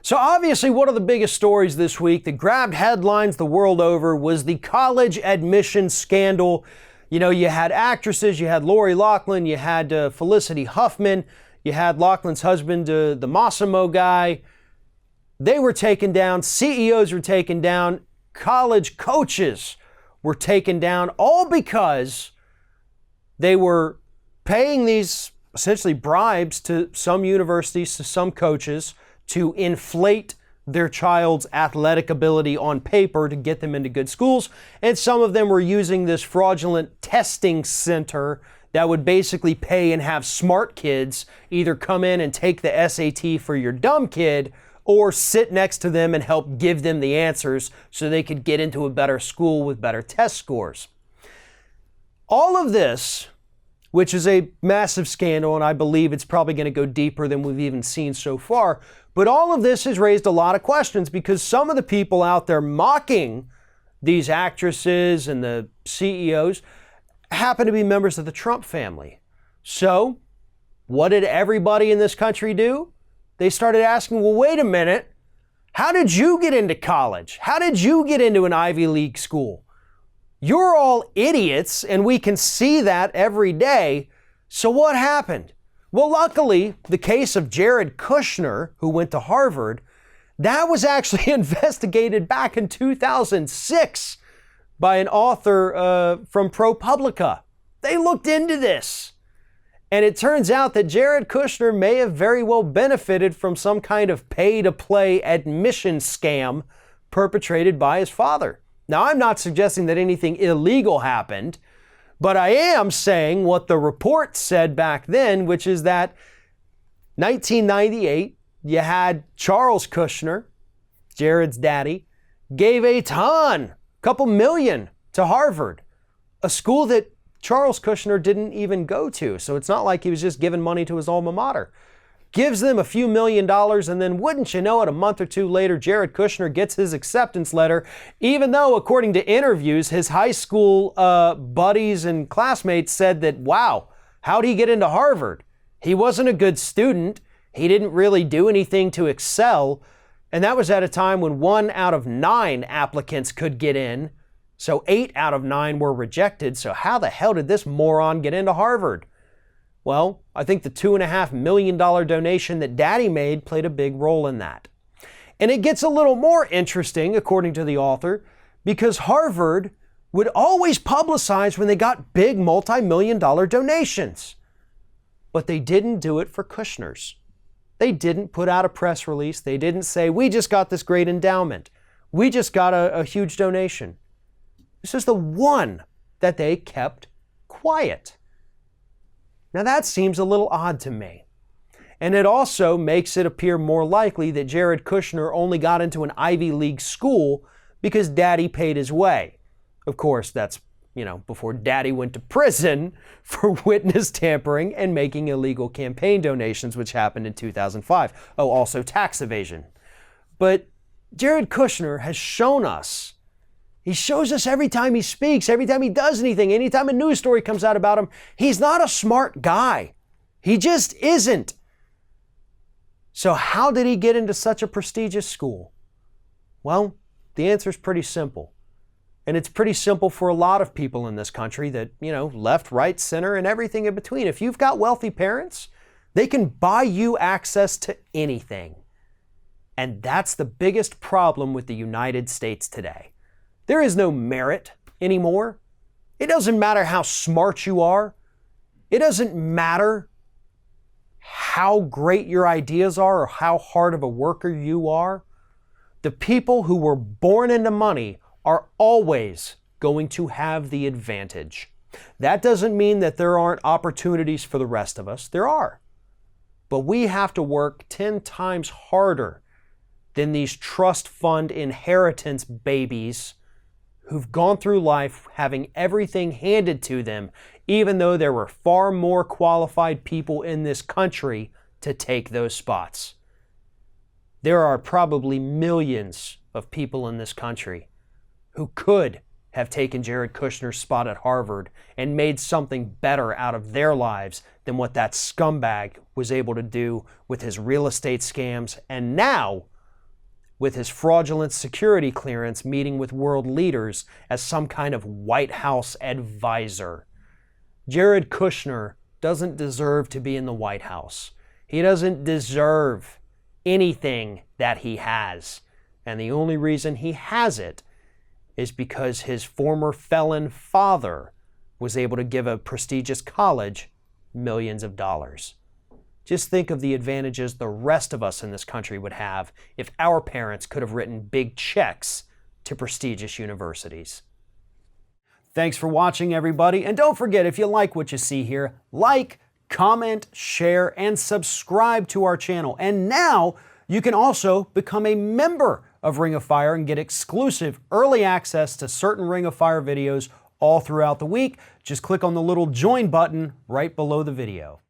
So obviously one of the biggest stories this week that grabbed headlines the world over was the college admission scandal. You know, you had actresses, you had Lori Loughlin, you had Felicity Huffman, you had Loughlin's husband, the Massimo guy. They were taken down, CEOs were taken down, college coaches were taken down, all because they were paying these essentially bribes to some universities, to some coaches, to inflate their child's athletic ability on paper to get them into good schools. And some of them were using this fraudulent testing center that would basically pay and have smart kids either come in and take the SAT for your dumb kid or sit next to them and help give them the answers so they could get into a better school with better test scores. All of this, which is a massive scandal, and I believe it's probably going to go deeper than we've even seen so far, but all of this has raised a lot of questions because some of the people out there mocking these actresses and the CEOs happen to be members of the Trump family. So, what did everybody in this country do? They started asking, well, wait a minute, how did you get into college? How did you get into an Ivy League school? You're all idiots, and we can see that every day. So what happened? Well, luckily, the case of Jared Kushner, who went to Harvard, that was actually investigated back in 2006 by an author from ProPublica. They looked into this. And it turns out that Jared Kushner may have very well benefited from some kind of pay-to-play admission scam perpetrated by his father. Now, I'm not suggesting that anything illegal happened, but I am saying what the report said back then, which is that 1998, you had Charles Kushner, Jared's daddy, gave a couple million to Harvard, a school that Charles Kushner didn't even go to. So it's not like he was just giving money to his alma mater. Gives them a few $1 million, and then wouldn't you know it, a month or two later, Jared Kushner gets his acceptance letter, even though, according to interviews, his high school buddies and classmates said that, wow, how'd he get into Harvard? He wasn't a good student. He didn't really do anything to excel. And that was at a time when 1 out of 9 applicants could get in. So 8 out of 9 were rejected. So how the hell did this moron get into Harvard? Well, I think the $2.5 million donation that Daddy made played a big role in that. And it gets a little more interesting, according to the author, because Harvard would always publicize when they got big multi-million-dollar donations. But they didn't do it for Kushner's. They didn't put out a press release. They didn't say, we just got this great endowment. We just got a huge donation. This is the one that they kept quiet. Now that seems a little odd to me. And it also makes it appear more likely that Jared Kushner only got into an Ivy League school because Daddy paid his way. Of course, that's, before Daddy went to prison for witness tampering and making illegal campaign donations, which happened in 2005. Oh, also tax evasion. But Jared Kushner has shown us, he shows us every time he speaks, every time he does anything, anytime a news story comes out about him, he's not a smart guy. He just isn't. So how did he get into such a prestigious school? Well, the answer is pretty simple. And it's pretty simple for a lot of people in this country that, left, right, center, and everything in between. If you've got wealthy parents, they can buy you access to anything. And that's the biggest problem with the United States today. There is no merit anymore. It doesn't matter how smart you are. It doesn't matter how great your ideas are or how hard of a worker you are. The people who were born into money are always going to have the advantage. That doesn't mean that there aren't opportunities for the rest of us. There are. But we have to work 10 times harder than these trust fund inheritance babies who've gone through life having everything handed to them, even though there were far more qualified people in this country to take those spots. There are probably millions of people in this country who could have taken Jared Kushner's spot at Harvard and made something better out of their lives than what that scumbag was able to do with his real estate scams and now with his fraudulent security clearance meeting with world leaders as some kind of White House advisor. Jared Kushner doesn't deserve to be in the White House. He doesn't deserve anything that he has. And the only reason he has it is because his former felon father was able to give a prestigious college millions of dollars. Just think of the advantages the rest of us in this country would have if our parents could have written big checks to prestigious universities. Thanks for watching, everybody. And don't forget, if you like what you see here, like, comment, share, and subscribe to our channel. And now you can also become a member of Ring of Fire and get exclusive early access to certain Ring of Fire videos all throughout the week. Just click on the little join button right below the video.